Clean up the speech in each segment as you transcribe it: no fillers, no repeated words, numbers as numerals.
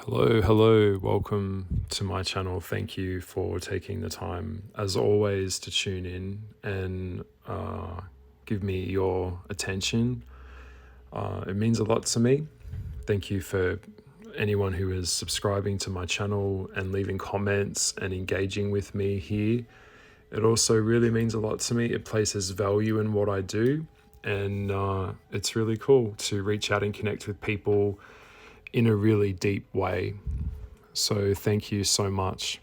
Hello, welcome to my channel. Thank you for taking the time, as always, to tune in and give me your attention. It means a lot to me. Thank you for anyone who is subscribing to my channel and leaving comments and engaging with me here. It also really means a lot to me. It places value in what I do, and it's really cool to reach out and connect with people in a really deep way. So thank you so much.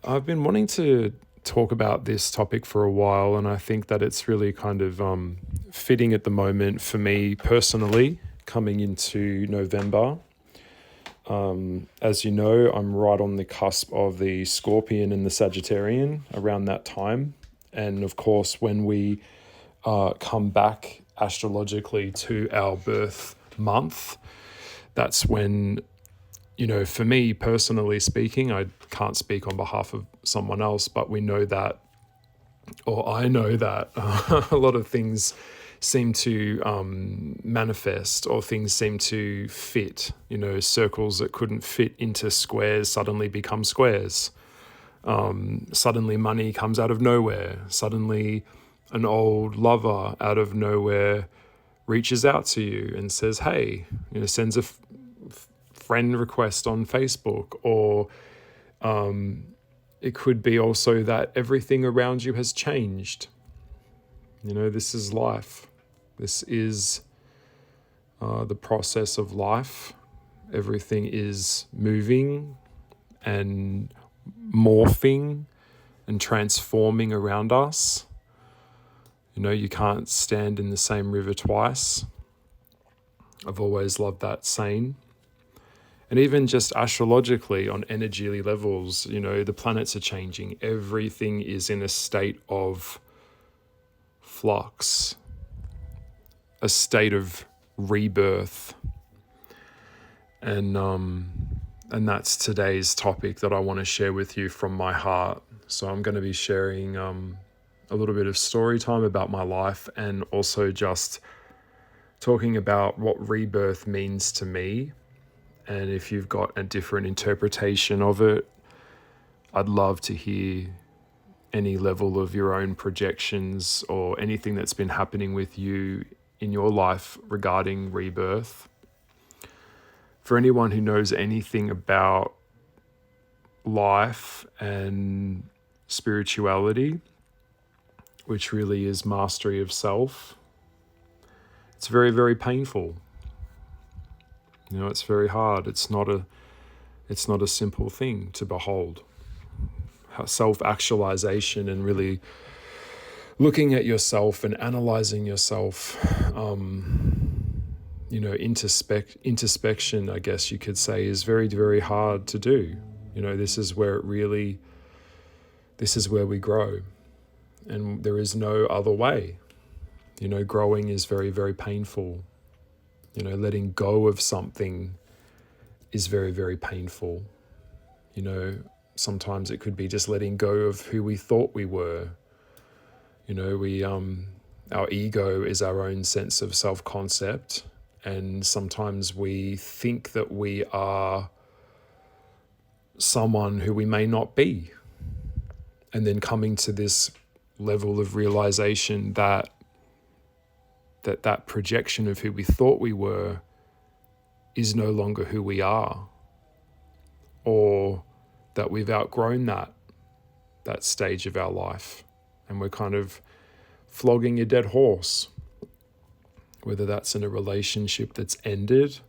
I've been wanting to talk about this topic for a while, and I think that it's really kind of fitting at the moment for me personally, coming into November. As you know, I'm right on the cusp of the Scorpion and the Sagittarian around that time. And of course, when we come back astrologically to our birth month, that's when, for me personally speaking, I can't speak on behalf of someone else, but we know that, or I know that a lot of things seem to manifest, or things seem to fit. Circles that couldn't fit into squares suddenly become squares. Suddenly money comes out of nowhere. Suddenly an old lover out of nowhere reaches out to you and says, hey, sends a friend request on Facebook. Or it could be also that everything around you has changed. This is life. This is the process of life. Everything is moving and morphing and transforming around us. You can't stand in the same river twice. I've always loved that saying. And even just astrologically on energy levels, the planets are changing. Everything is in a state of flux, a state of rebirth. And that's today's topic that I want to share with you from my heart. So I'm going to be sharing a little bit of story time about my life, and also just talking about what rebirth means to me. And if you've got a different interpretation of it, I'd love to hear any level of your own projections or anything that's been happening with you in your life regarding rebirth. For anyone who knows anything about life and spirituality, which really is mastery of self, it's very, very painful. It's very hard. It's not a simple thing to behold. Self-actualization and really looking at yourself and analyzing yourself, introspection, I guess you could say, is very, very hard to do. This is where we grow. And there is no other way. Growing is very, very painful. Letting go of something is very, very painful. Sometimes it could be just letting go of who we thought we were. Our ego is our own sense of self-concept. And sometimes we think that we are someone who we may not be. And then coming to this level of realization that projection of who we thought we were is no longer who we are, or that we've outgrown that stage of our life, and we're kind of flogging a dead horse, whether that's in a relationship that's ended,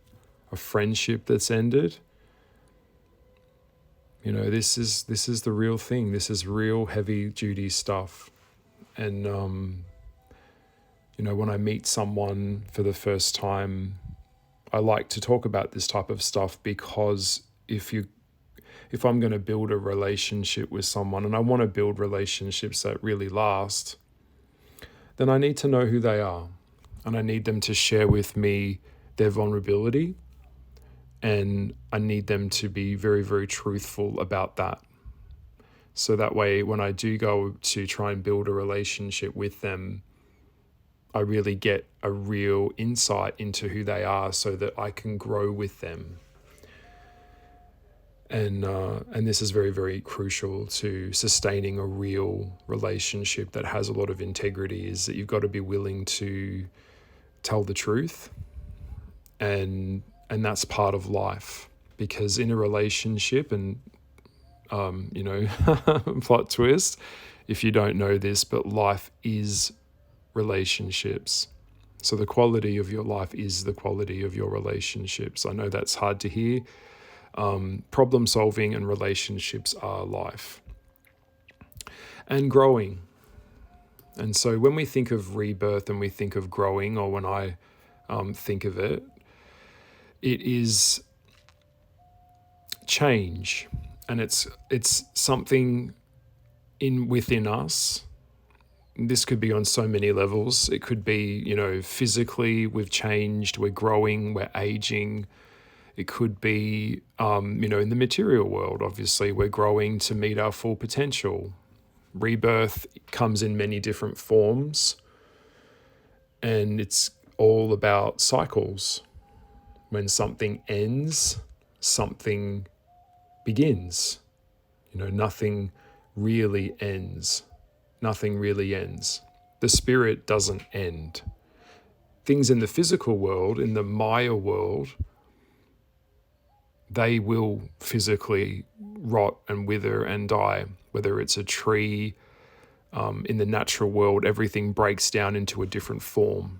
a friendship that's ended. This is the real thing. This is real heavy duty stuff. And when I meet someone for the first time, I like to talk about this type of stuff, because if I'm going to build a relationship with someone, and I want to build relationships that really last, then I need to know who they are, and I need them to share with me their vulnerability, and I need them to be very, very truthful about that. So that way, when I do go to try and build a relationship with them, I really get a real insight into who they are, so that I can grow with them. And this is very, very crucial to sustaining a real relationship that has a lot of integrity, is that you've got to be willing to tell the truth, and that's part of life. Because in a relationship, and plot twist, if you don't know this, but life is relationships. So the quality of your life is the quality of your relationships. I know that's hard to hear. Problem solving and relationships are life. And growing. And so when we think of rebirth and we think of growing, or when I think of it, it is change. And it's something within us. This could be on so many levels. It could be, physically we've changed, we're growing, we're aging. It could be, in the material world, obviously, we're growing to meet our full potential. Rebirth comes in many different forms, and it's all about cycles. When something ends, something begins. Nothing really ends. Nothing really ends. The spirit doesn't end. Things in the physical world, in the Maya world, they will physically rot and wither and die. Whether it's a tree, in the natural world, everything breaks down into a different form.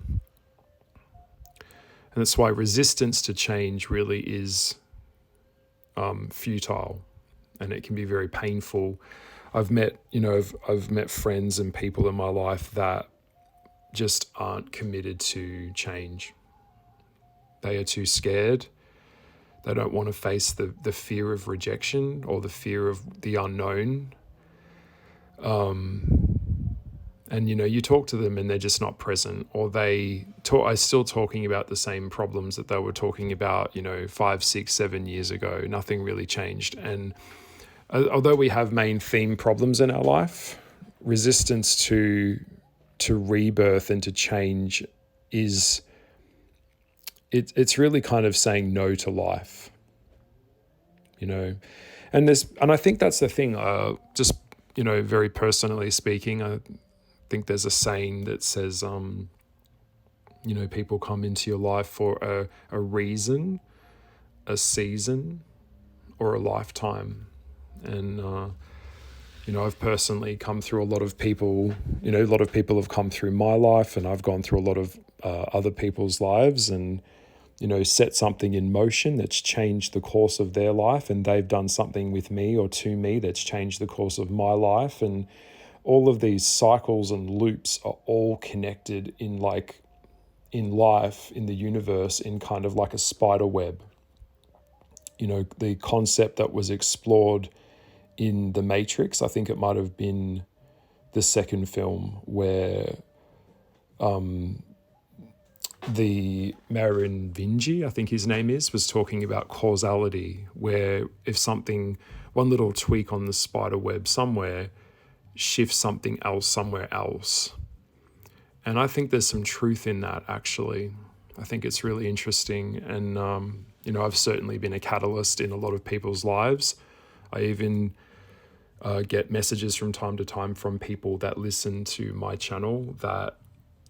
And that's why resistance to change really is futile, and it can be very painful. I've met friends and people in my life that just aren't committed to change. They are too scared. They don't want to face the fear of rejection or the fear of the unknown. And you talk to them and they're just not present, or they are still talking about the same problems that they were talking about, 5, 6, 7 years ago. Nothing really changed. And although we have main theme problems in our life, resistance to rebirth and to change is it's really kind of saying no to life, and I think that's the thing. Just very personally speaking, I think there's a saying that says, people come into your life for a reason, a season, or a lifetime. And I've personally come through a lot of people. A lot of people have come through my life, and I've gone through a lot of other people's lives, and set something in motion that's changed the course of their life, and they've done something with me or to me that's changed the course of my life. And all of these cycles and loops are all connected in life, in the universe, in kind of like a spider web. The concept that was explored in The Matrix, I think it might have been the second film, where the Marin Vinci, I think his name was talking about causality, where if one little tweak on the spider web somewhere shifts something else somewhere else. And I think there's some truth in that, actually. I think it's really interesting. And, I've certainly been a catalyst in a lot of people's lives. I even get messages from time to time from people that listen to my channel that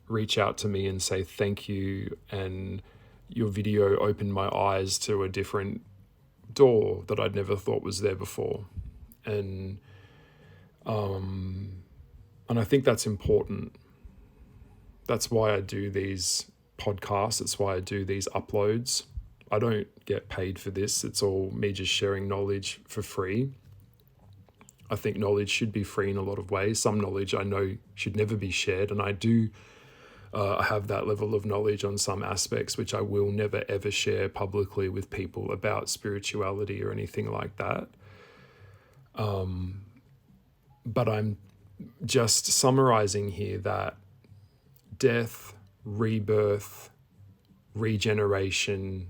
reach out to me and say thank you, and your video opened my eyes to a different door that I'd never thought was there before. And I think that's important. That's why I do these podcasts. That's why I do these uploads. I don't get paid for this. It's all me just sharing knowledge for free. I think knowledge should be free in a lot of ways. Some knowledge I know should never be shared, and I do have that level of knowledge on some aspects which I will never ever share publicly with people about spirituality or anything like that. But I'm just summarizing here that death, rebirth, regeneration,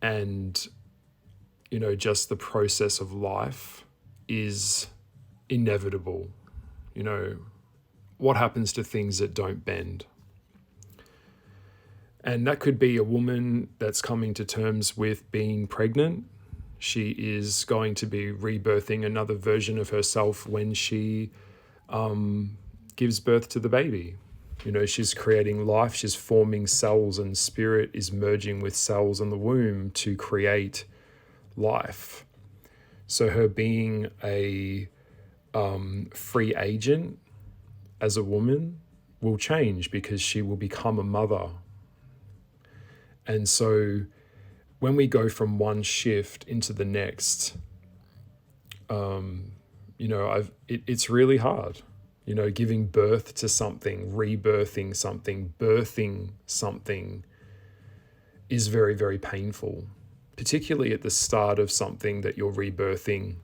and just the process of life is inevitable. What happens to things that don't bend? And that could be a woman that's coming to terms with being pregnant, She is going to be rebirthing another version of herself when she gives birth to the baby. You know, she's creating life, she's forming cells, and spirit is merging with cells in the womb to create life. So her being a free agent as a woman will change because she will become a mother. And so when we go from one shift into the next, it's really hard. You know, giving birth to something, rebirthing something, birthing something is very, very painful, particularly at the start of something that you're rebirthing.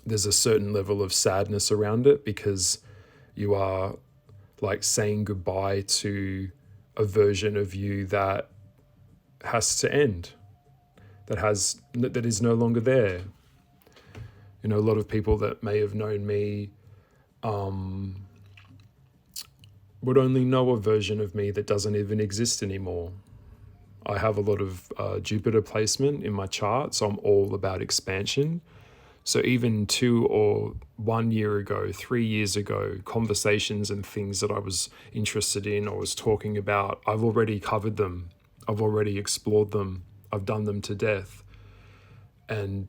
There's a certain level of sadness around it because you are like saying goodbye to a version of you that has to end, that is no longer there. You know, a lot of people that may have known me would only know a version of me that doesn't even exist anymore. I have a lot of Jupiter placement in my chart, so I'm all about expansion. So even 2 or 1 year ago, 3 years ago, conversations and things that I was interested in or was talking about, I've already covered them. I've already explored them. I've done them to death. And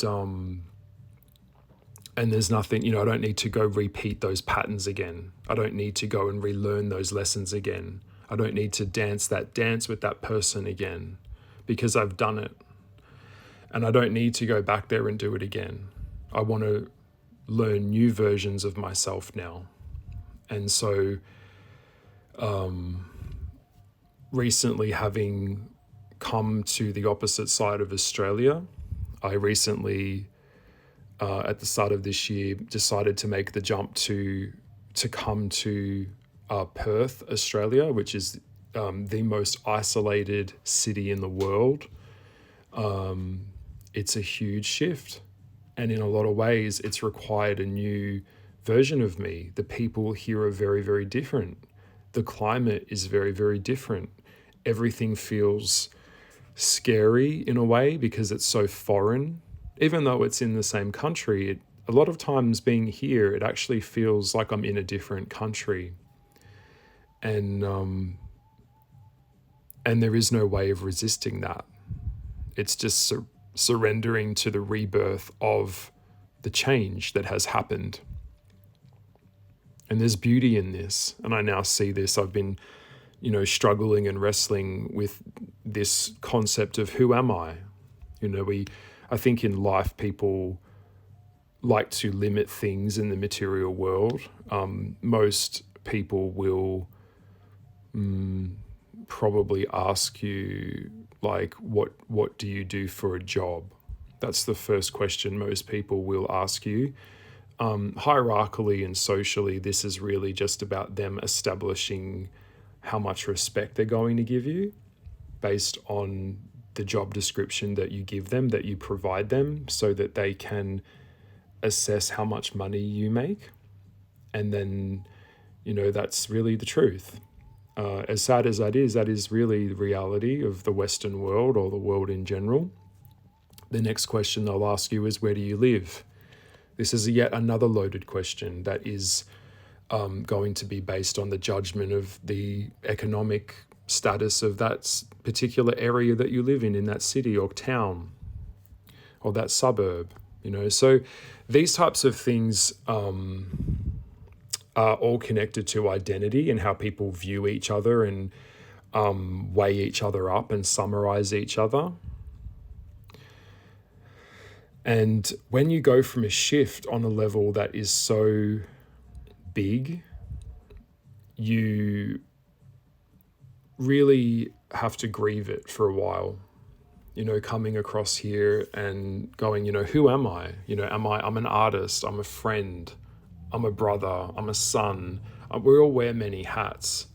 there's nothing, I don't need to go repeat those patterns again. I don't need to go and relearn those lessons again. I don't need to dance that dance with that person again because I've done it. And I don't need to go back there and do it again. I want to learn new versions of myself now. And so recently, having come to the opposite side of Australia, I recently at the start of this year decided to make the jump to come to Perth, Australia, which is the most isolated city in the world. It's a huge shift, and in a lot of ways it's required a new version of me. The people here are very, very different. The climate is very, very different. Everything feels scary in a way because it's so foreign. Even though it's in the same country, a lot of times being here, it actually feels like I'm in a different country. And there is no way of resisting that. It's just surrendering to the rebirth of the change that has happened. And there's beauty in this. And I now see this. I've been, struggling and wrestling with this concept of who am I? I think in life, people like to limit things in the material world. Most people will probably ask you, like, what do you do for a job? That's the first question most people will ask you. Hierarchically and socially, this is really just about them establishing how much respect they're going to give you based on the job description that you give them, that you provide them, so that they can assess how much money you make. And then, that's really the truth. As sad as that is really the reality of the Western world or the world in general. The next question they'll ask you is, where do you live? This is yet another loaded question that is going to be based on the judgment of the economic status of that particular area that you live in that city or town or that suburb. So these types of things are all connected to identity and how people view each other and weigh each other up and summarize each other. And when you go from a shift on a level that is so big, you really have to grieve it for a while. Coming across here and going, who am I? I'm an artist, I'm a friend, I'm a brother, I'm a son. We all wear many hats.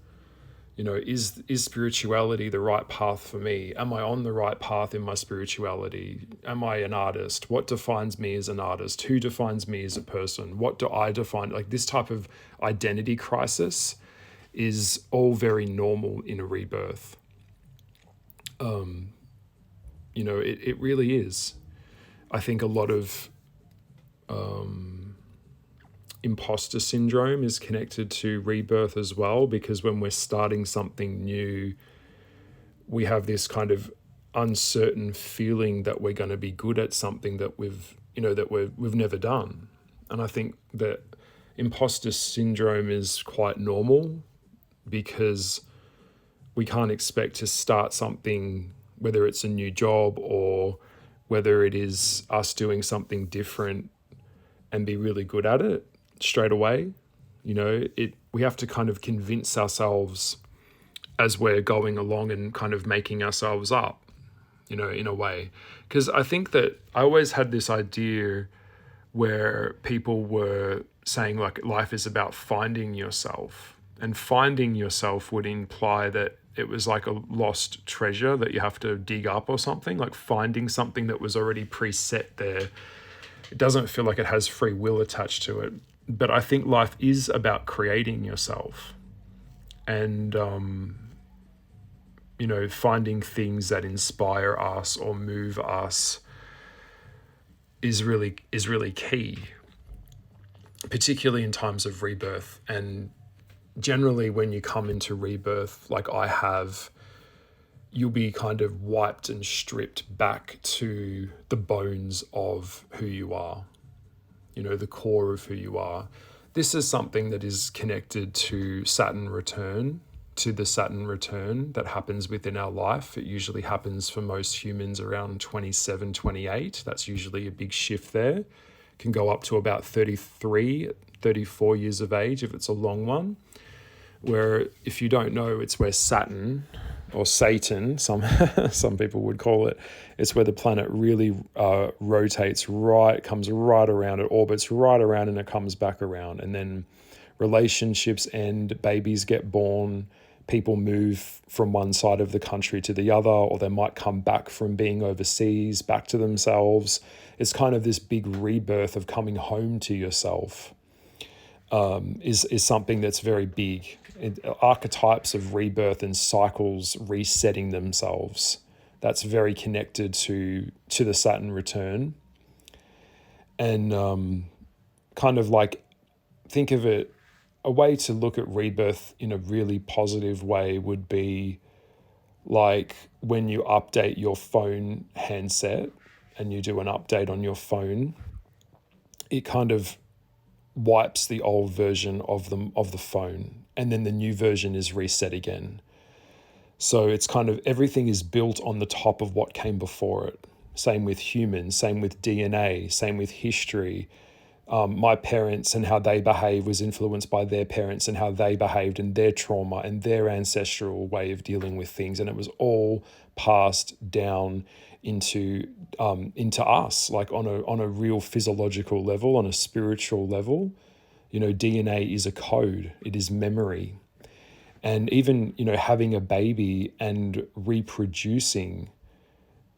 Is spirituality the right path for me? Am I on the right path in my spirituality? Am I an artist? What defines me as an artist? Who defines me as a person? What do I define? Like, this type of identity crisis is all very normal in a rebirth. It really is. I think a lot of imposter syndrome is connected to rebirth as well, because when we're starting something new, we have this kind of uncertain feeling that we're going to be good at something that we've never done. And I think that imposter syndrome is quite normal, because we can't expect to start something, whether it's a new job or whether it is us doing something different, and be really good at it straight away. We have to kind of convince ourselves as we're going along and kind of making ourselves up, in a way. Because I think that I always had this idea where people were saying like life is about finding yourself, and finding yourself would imply that it was like a lost treasure that you have to dig up or something, like finding something that was already preset there. It doesn't feel like it has free will attached to it. But I think life is about creating yourself, and finding things that inspire us or move us is really key, particularly in times of rebirth. And generally when you come into rebirth, like I have, you'll be kind of wiped and stripped back to the bones of who you are, the core of who you are. This is something that is connected to Saturn Return, to the Saturn Return that happens within our life. It usually happens for most humans around 27, 28. That's usually a big shift there. It can go up to about 33, 34 years of age if it's a long one. Where, if you don't know, it's where Saturn, or Satan, some people would call it, it's where the planet really rotates right, comes right around, it orbits right around, and it comes back around. And then relationships end, babies get born, people move from one side of the country to the other, or they might come back from being overseas, back to themselves. It's kind of this big rebirth of coming home to yourself. Is something that's very big. Archetypes of rebirth and cycles resetting themselves. That's very connected to the Saturn Return. And kind of like, think of it, a way to look at rebirth in a really positive way would be like when you update your phone handset and you do an update on your phone, it kind of wipes the old version of the phone, and then the new version is reset again. So it's kind of everything is built on the top of what came before it. Same with humans, same with DNA, same with history. My parents and how they behave was influenced by their parents and how they behaved, and their trauma and their ancestral way of dealing with things, and it was all passed down into us, like on a real physiological level, on a spiritual level. DNA is a code, it is memory. And even, having a baby and reproducing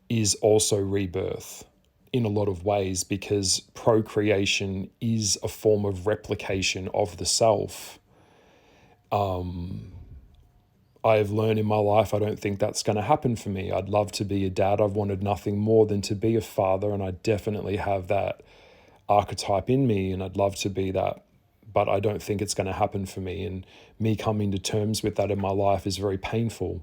is also rebirth in a lot of ways, because procreation is a form of replication of the self. I have learned in my life, I don't think that's going to happen for me. I'd love to be a dad. I've wanted nothing more than to be a father, and I definitely have that archetype in me, and I'd love to be that. But I don't think it's going to happen for me, and me coming to terms with that in my life is very painful.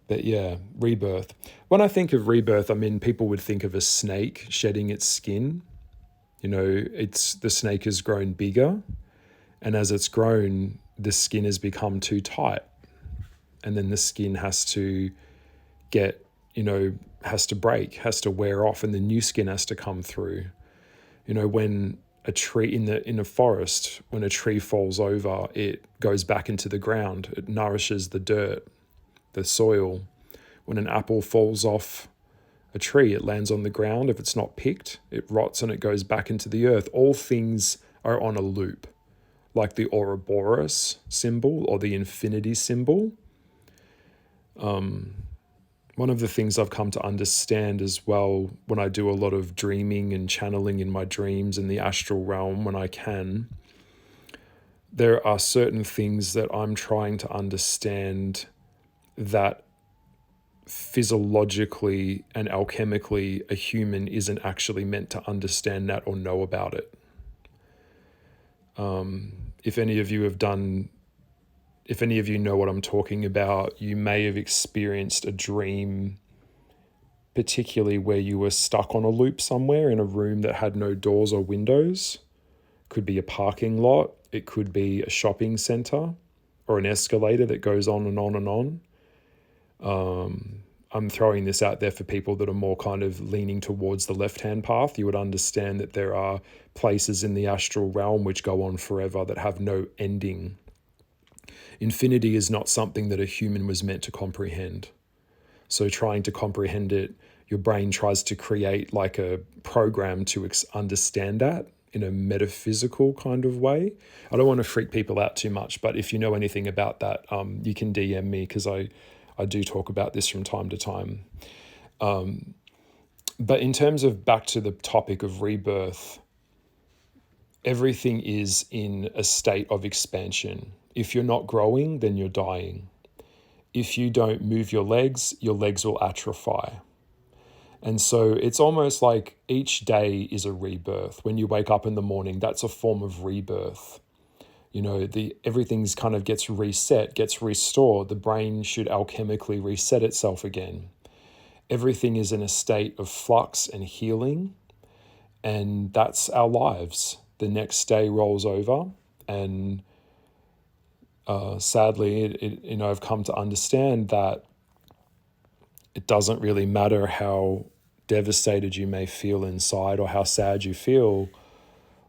But yeah, rebirth. When I think of rebirth, I mean, people would think of a snake shedding its skin. The snake has grown bigger, and as it's grown, the skin has become too tight, and then the skin has to has to break, has to wear off, and the new skin has to come through. When a tree in a forest, when a tree falls over, it goes back into the ground. It nourishes the dirt, the soil. When an apple falls off a tree, it lands on the ground. If it's not picked, it rots and it goes back into the earth. All things are on a loop, like the Ouroboros symbol or the infinity symbol. One of the things I've come to understand as well, when I do a lot of dreaming and channeling in my dreams in the astral realm when I can, there are certain things that I'm trying to understand that physiologically and alchemically a human isn't actually meant to understand that or know about it. If any of you know what I'm talking about, you may have experienced a dream, particularly where you were stuck on a loop somewhere in a room that had no doors or windows. Could be a parking lot, it could be a shopping center, or an escalator that goes on and on and on. I'm throwing this out there for people that are more kind of leaning towards the left-hand path. You would understand that there are places in the astral realm which go on forever that have no ending. Infinity is not something that a human was meant to comprehend. So trying to comprehend it, your brain tries to create like a program to understand that in a metaphysical kind of way. I don't want to freak people out too much, but if you know anything about that, you can DM me, because I do talk about this from time to time. But in terms of back to the topic of rebirth, everything is in a state of expansion. If you're not growing, then you're dying. If you don't move your legs will atrophy. And so it's almost like each day is a rebirth. When you wake up in the morning, that's a form of rebirth. You know, everything's kind of gets reset, gets restored. The brain should alchemically reset itself again. Everything is in a state of flux and healing, and that's our lives. The next day rolls over, and sadly, I've come to understand that it doesn't really matter how devastated you may feel inside or how sad you feel.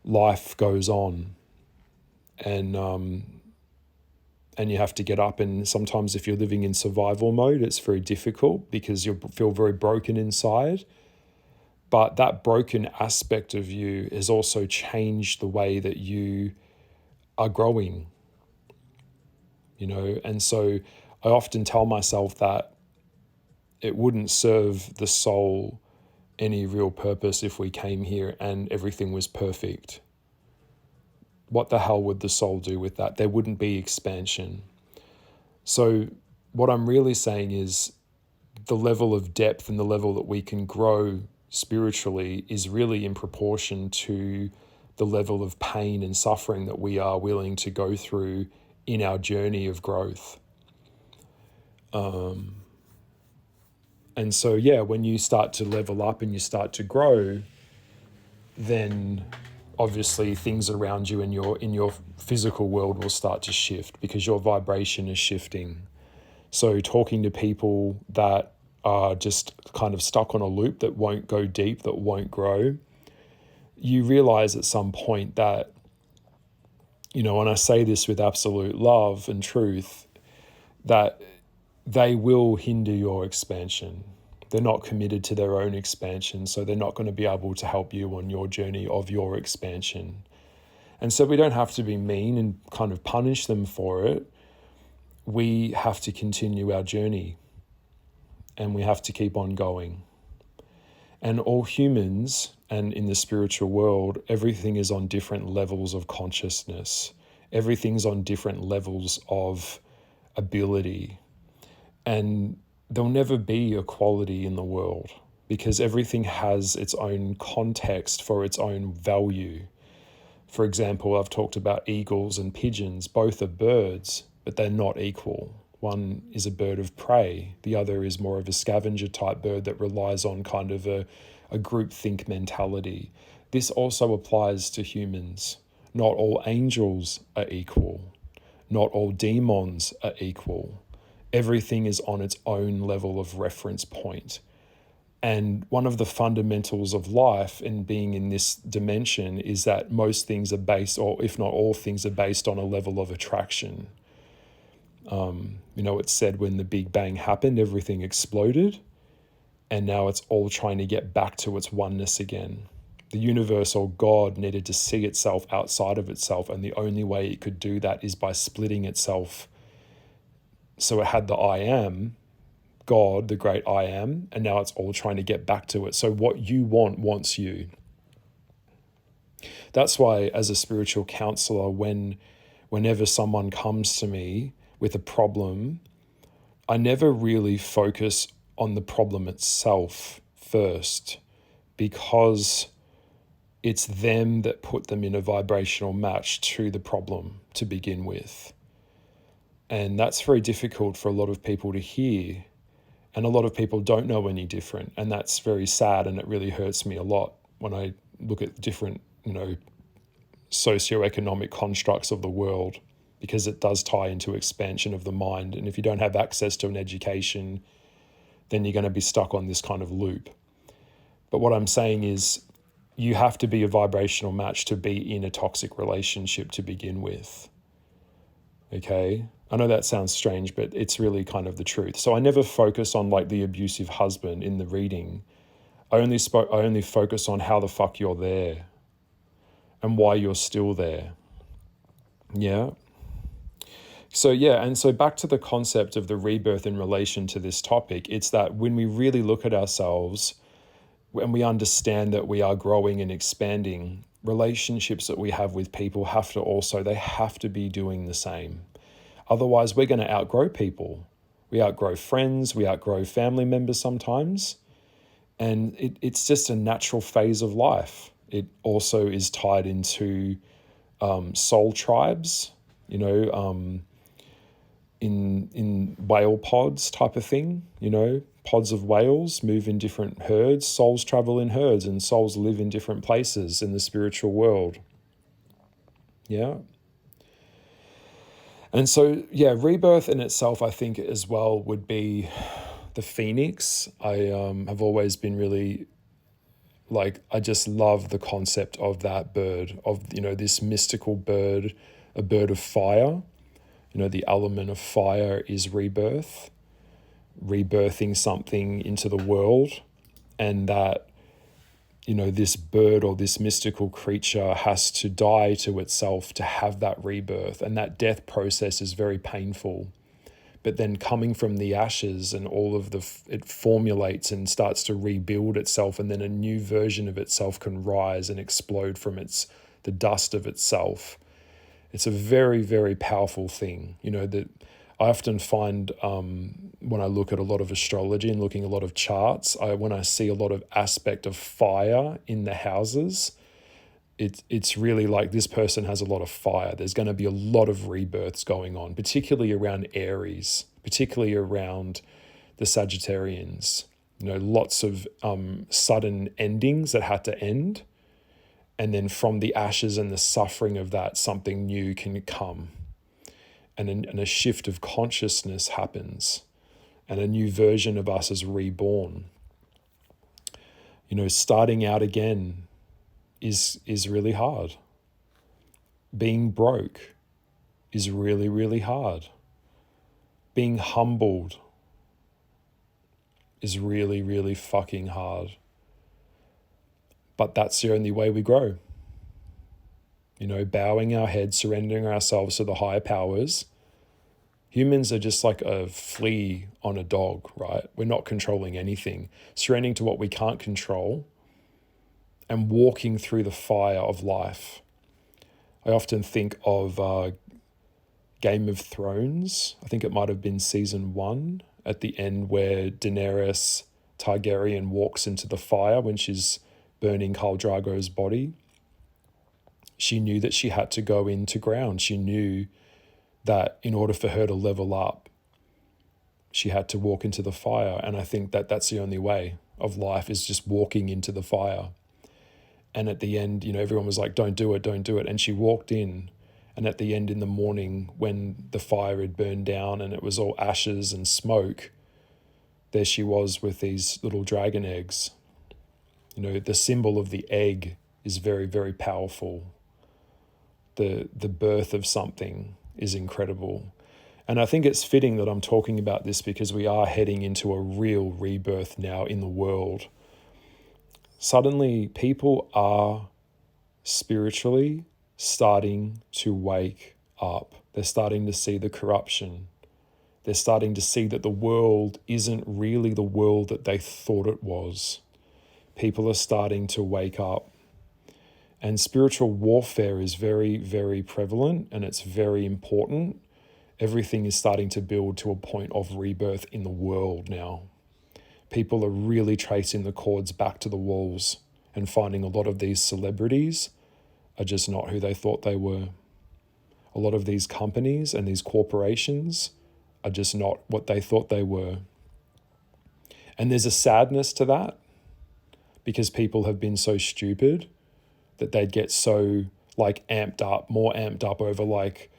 Life goes on. And you have to get up, and sometimes if you're living in survival mode, it's very difficult because you feel very broken inside. But that broken aspect of you has also changed the way that you are growing, and so I often tell myself that it wouldn't serve the soul any real purpose if we came here and everything was perfect. What the hell would the soul do with that? There wouldn't be expansion. So what I'm really saying is the level of depth and the level that we can grow spiritually is really in proportion to the level of pain and suffering that we are willing to go through in our journey of growth. And so, when you start to level up and you start to grow, then obviously things around you in your physical world will start to shift because your vibration is shifting. So talking to people that are just kind of stuck on a loop that won't go deep, that won't grow, you realize at some point that, and I say this with absolute love and truth, that they will hinder your expansion. They're not committed to their own expansion, so they're not going to be able to help you on your journey of your expansion. And so we don't have to be mean and kind of punish them for it. We have to continue our journey, and we have to keep on going. And all humans, and in the spiritual world, everything is on different levels of consciousness. Everything's on different levels of ability. And there'll never be equality in the world because everything has its own context for its own value. For example, I've talked about eagles and pigeons. Both are birds, but they're not equal. One is a bird of prey. The other is more of a scavenger type bird that relies on kind of a groupthink mentality. This also applies to humans. Not all angels are equal. Not all demons are equal. Everything is on its own level of reference point. And one of the fundamentals of life and being in this dimension is that most things are based, or if not all things are based on a level of attraction. It's said when the Big Bang happened, everything exploded, and now it's all trying to get back to its oneness again. The universe or God needed to see itself outside of itself, and the only way it could do that is by splitting itself. So it had the I am, God, the great I am, and now it's all trying to get back to it. So what you want wants you. That's why as a spiritual counselor, whenever someone comes to me with a problem, I never really focus on the problem itself first, because it's them that put them in a vibrational match to the problem to begin with. And that's very difficult for a lot of people to hear. And a lot of people don't know any different. And that's very sad, and it really hurts me a lot when I look at different, socioeconomic constructs of the world, because it does tie into expansion of the mind. And if you don't have access to an education, then you're going to be stuck on this kind of loop. But what I'm saying is, you have to be a vibrational match to be in a toxic relationship to begin with. Okay? I know that sounds strange, but it's really kind of the truth. So I never focus on like the abusive husband in the reading. I only focus on how the fuck you're there and why you're still there. Yeah? So yeah, and so back to the concept of the rebirth in relation to this topic, it's that when we really look at ourselves, when we understand that we are growing and expanding, relationships that we have with people have to be doing the same. Otherwise, we're going to outgrow people. We outgrow friends, we outgrow family members sometimes. And it's just a natural phase of life. It also is tied into soul tribes, in whale pods type of thing, pods of whales move in different herds, souls travel in herds, and souls live in different places in the spiritual world. Yeah. And so, yeah, rebirth in itself, I think as well, would be the phoenix. I have always been really, I just love the concept of that bird, of, this mystical bird, a bird of fire. The element of fire is rebirth, rebirthing something into the world, and that, this bird or this mystical creature has to die to itself to have that rebirth. And that death process is very painful. But then coming from the ashes and all of it formulates and starts to rebuild itself, and then a new version of itself can rise and explode from the dust of itself. It's a very, very powerful thing, that I often find when I look at a lot of astrology and looking at a lot of charts, when I see a lot of aspect of fire in the houses, it's really like this person has a lot of fire. There's going to be a lot of rebirths going on, particularly around Aries, particularly around the Sagittarians. Lots of sudden endings that had to end. And then from the ashes and the suffering of that, something new can come. And a shift of consciousness happens. And a new version of us is reborn. Starting out again is really hard. Being broke is really, really hard. Being humbled is really, really fucking hard. But that's the only way we grow. Bowing our heads, surrendering ourselves to the higher powers. Humans are just like a flea on a dog, right? We're not controlling anything. Surrendering to what we can't control and walking through the fire of life. I often think of Game of Thrones. I think it might have been season 1 at the end, where Daenerys Targaryen walks into the fire when she's burning Khal Drogo's body. She knew that she had to go into ground. She knew that in order for her to level up, she had to walk into the fire. And I think that that's the only way of life, is just walking into the fire. And at the end, everyone was like, don't do it, don't do it. And she walked in. And at the end, in the morning, when the fire had burned down and it was all ashes and smoke, there she was with these little dragon eggs. The symbol of the egg is very, very powerful. The birth of something is incredible. And I think it's fitting that I'm talking about this, because we are heading into a real rebirth now in the world. Suddenly, people are spiritually starting to wake up. They're starting to see the corruption. They're starting to see that the world isn't really the world that they thought it was. People are starting to wake up. And spiritual warfare is very, very prevalent, and it's very important. Everything is starting to build to a point of rebirth in the world now. People are really tracing the cords back to the walls and finding a lot of these celebrities are just not who they thought they were. A lot of these companies and these corporations are just not what they thought they were. And there's a sadness to that, because people have been so stupid that they'd get so like more amped up over like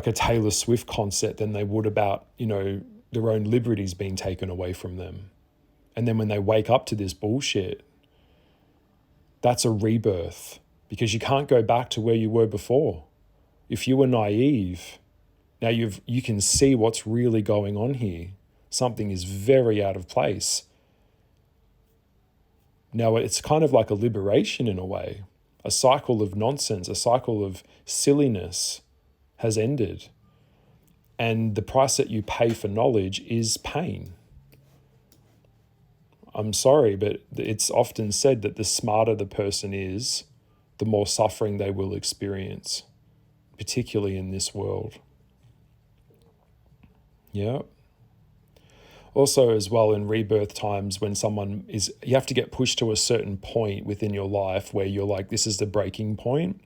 a Taylor Swift concert than they would about, their own liberties being taken away from them. And then when they wake up to this bullshit, that's a rebirth, because you can't go back to where you were before. If you were naive, now you can see what's really going on here. Something is very out of place. Now it's kind of like a liberation in a way. A cycle of nonsense, a cycle of silliness has ended. And the price that you pay for knowledge is pain. I'm sorry, but it's often said that the smarter the person is, the more suffering they will experience, particularly in this world. Yeah. Also, as well, in rebirth times, when you have to get pushed to a certain point within your life where you're like, this is the breaking point.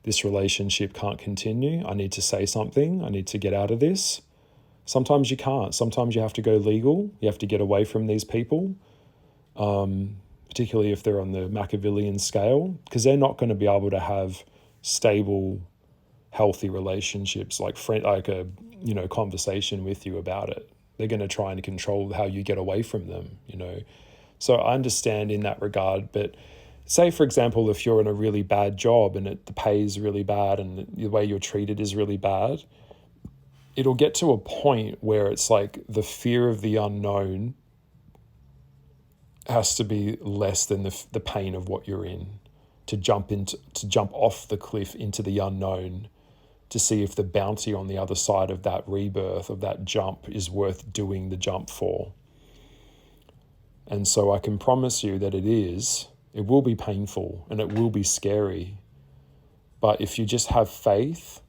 This relationship can't continue. I need to say something. I need to get out of this. Sometimes you can't. Sometimes you have to go legal. You have to get away from these people, particularly if they're on the Machiavellian scale, because they're not going to be able to have stable, healthy relationships, like a conversation with you about it. They're going to try and control how you get away from them, So I understand in that regard, but say, for example, if you're in a really bad job and the pay is really bad and the way you're treated is really bad, it'll get to a point where it's like the fear of the unknown has to be less than the pain of what you're in, to jump off the cliff into the unknown, to see if the bounty on the other side of that rebirth, of that jump, is worth doing the jump for. And so I can promise you that it will be painful and it will be scary. But if you just have faith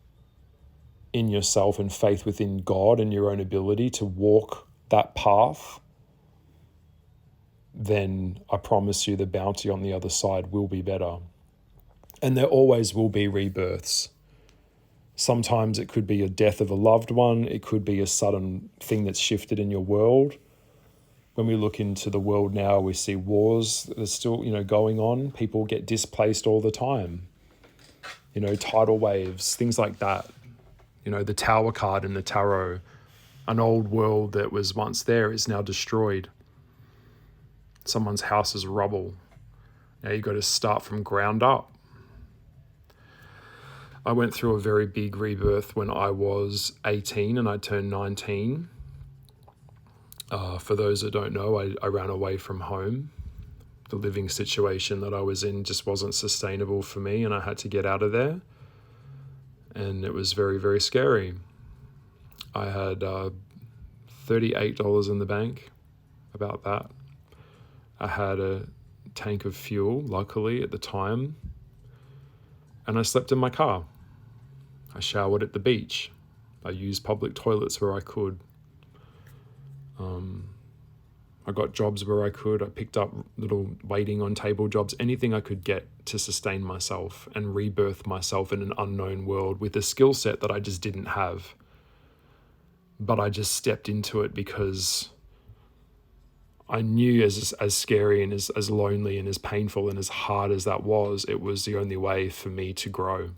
in yourself and faith within God and your own ability to walk that path, then I promise you the bounty on the other side will be better. And there always will be rebirths. Sometimes it could be a death of a loved one. It could be a sudden thing that's shifted in your world. When we look into the world now, we see wars that are still, going on. People get displaced all the time. Tidal waves, things like that. The Tower card in the tarot. An old world that was once there is now destroyed. Someone's house is rubble. Now you've got to start from ground up. I went through a very big rebirth when I was 18 and I turned 19. For those that don't know, I ran away from home. The living situation that I was in just wasn't sustainable for me, and I had to get out of there. And it was very, very scary. I had $38 in the bank, about that. I had a tank of fuel, luckily, at the time. And I slept in my car. I showered at the beach. I used public toilets where I could. I got jobs where I could. I picked up little waiting on table jobs, anything I could get to sustain myself and rebirth myself in an unknown world with a skill set that I just didn't have. But I just stepped into it because I knew as scary and as lonely and as painful and as hard as that was, it was the only way for me to grow.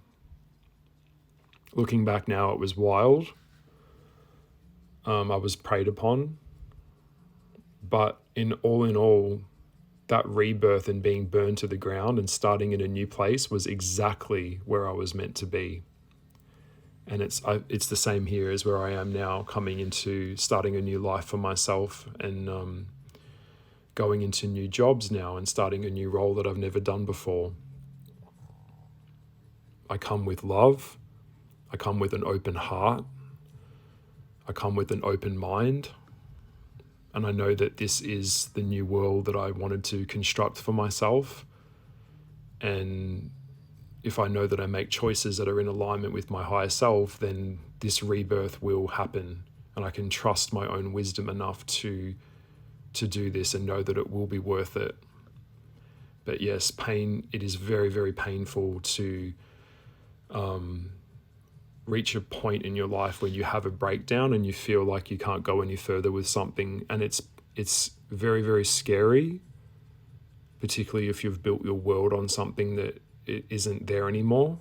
Looking back now, it was wild. I was preyed upon. But in all, that rebirth and being burned to the ground and starting in a new place was exactly where I was meant to be. And it's the same here as where I am now, coming into starting a new life for myself and going into new jobs now and starting a new role that I've never done before. I come with love. I come with an open heart. I come with an open mind. And I know that this is the new world that I wanted to construct for myself. And if I know that I make choices that are in alignment with my higher self, then this rebirth will happen. and I can trust my own wisdom enough to do this and know that it will be worth it. But yes, pain, it is very, very painful to reach a point in your life where you have a breakdown and you feel like you can't go any further with something, and it's very, very scary, particularly if you've built your world on something that it isn't there anymore.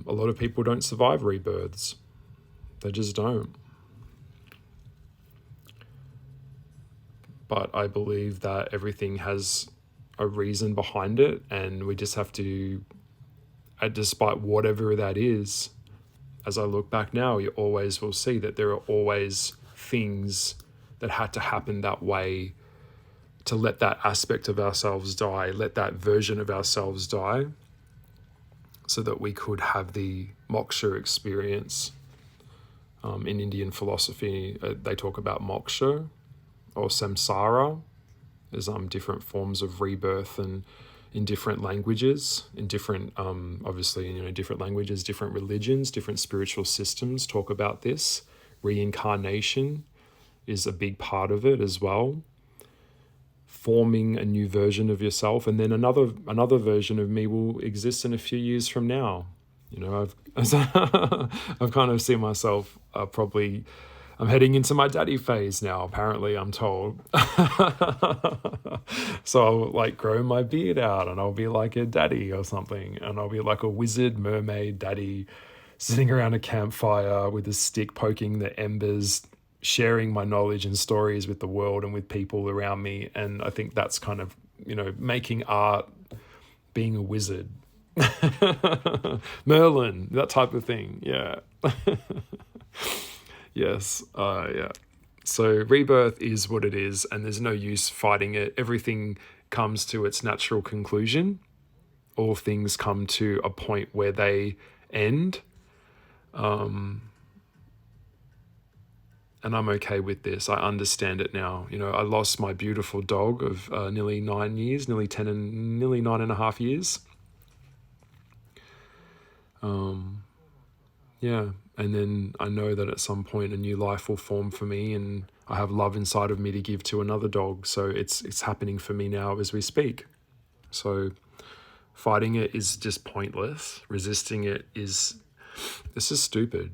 A lot of people don't survive rebirths. They just don't. But I believe that everything has a reason behind it, and we just have to, despite whatever that is, as I look back now, you always will see that there are always things that had to happen that way to let that aspect of ourselves die, let that version of ourselves die, so that we could have the moksha experience. In Indian philosophy, they talk about moksha or samsara as different forms of rebirth, and in different languages, in different, obviously, different languages, different religions, different spiritual systems talk about this. Reincarnation is a big part of it as well. Forming a new version of yourself, and then another version of me will exist in a few years from now. I've kind of seen myself probably. I'm heading into my daddy phase now, apparently, I'm told. So I'll like grow my beard out and I'll be like a daddy or something. And I'll be like a wizard mermaid daddy sitting around a campfire with a stick poking the embers, sharing my knowledge and stories with the world and with people around me. And I think that's kind of, making art, being a wizard. Merlin, that type of thing. Yeah. Yes. Yeah. So rebirth is what it is, and there's no use fighting it. Everything comes to its natural conclusion. All things come to a point where they end. And I'm okay with this. I understand it now. I lost my beautiful dog of nearly 9 years, nearly 10 and nearly 9.5 years. Yeah. And then I know that at some point a new life will form for me, and I have love inside of me to give to another dog. So it's happening for me now as we speak. So fighting it is just pointless. Resisting it is stupid.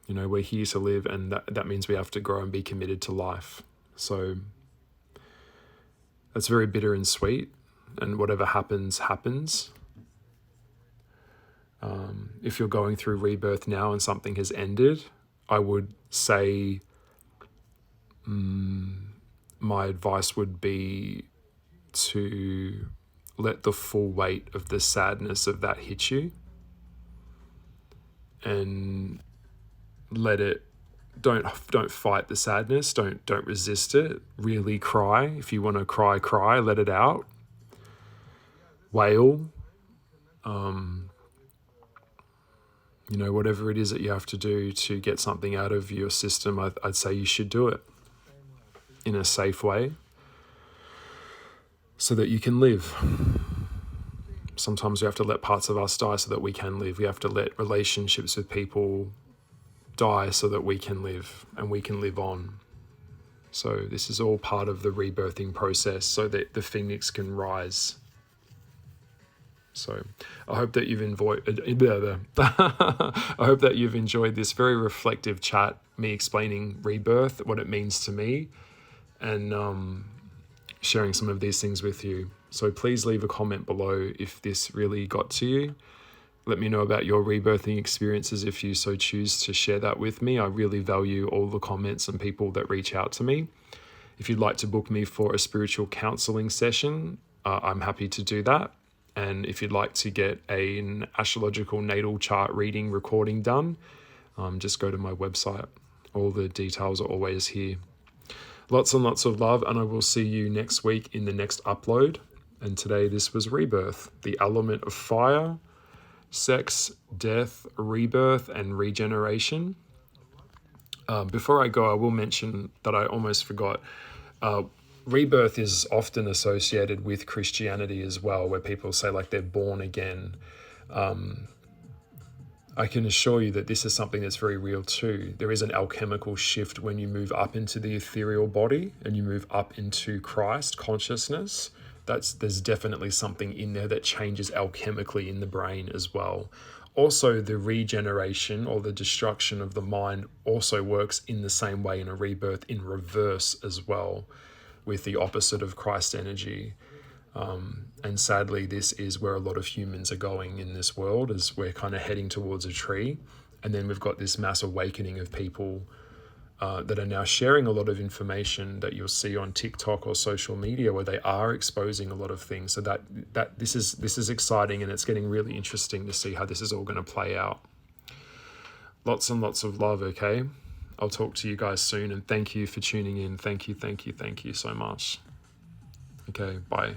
We're here to live, and that means we have to grow and be committed to life. So that's very bitter and sweet, and whatever happens, happens. If you're going through rebirth now and something has ended, I would say my advice would be to let the full weight of the sadness of that hit you, and let it. Don't fight the sadness. Don't resist it. Really cry. If you want to cry. Let it out. Wail. Whatever it is that you have to do to get something out of your system, I'd say you should do it in a safe way so that you can live. Sometimes we have to let parts of us die so that we can live. We have to let relationships with people die so that we can live and we can live on. So this is all part of the rebirthing process so that the phoenix can rise. So I hope that you've enjoyed this very reflective chat, me explaining rebirth, what it means to me, and sharing some of these things with you. So please leave a comment below if this really got to you. Let me know about your rebirthing experiences if you so choose to share that with me. I really value all the comments and people that reach out to me. If you'd like to book me for a spiritual counseling session, I'm happy to do that. And if you'd like to get an astrological natal chart reading recording done, just go to my website. All the details are always here. Lots and lots of love, and I will see you next week in the next upload. And today this was Rebirth, the element of fire, sex, death, rebirth, and regeneration. Before I go, I will mention that I almost forgot. Rebirth is often associated with Christianity as well, where people say like they're born again. I can assure you that this is something that's very real too. There is an alchemical shift when you move up into the ethereal body and you move up into Christ consciousness. There's definitely something in there that changes alchemically in the brain as well. Also, the regeneration or the destruction of the mind also works in the same way in a rebirth in reverse as well, with the opposite of Christ energy. And sadly, this is where a lot of humans are going in this world, as we're kind of heading towards a tree. And then we've got this mass awakening of people that are now sharing a lot of information that you'll see on TikTok or social media, where they are exposing a lot of things. So that this is exciting, and it's getting really interesting to see how this is all going to play out. Lots and lots of love, okay? I'll talk to you guys soon, and thank you for tuning in. Thank you so much. Okay, bye.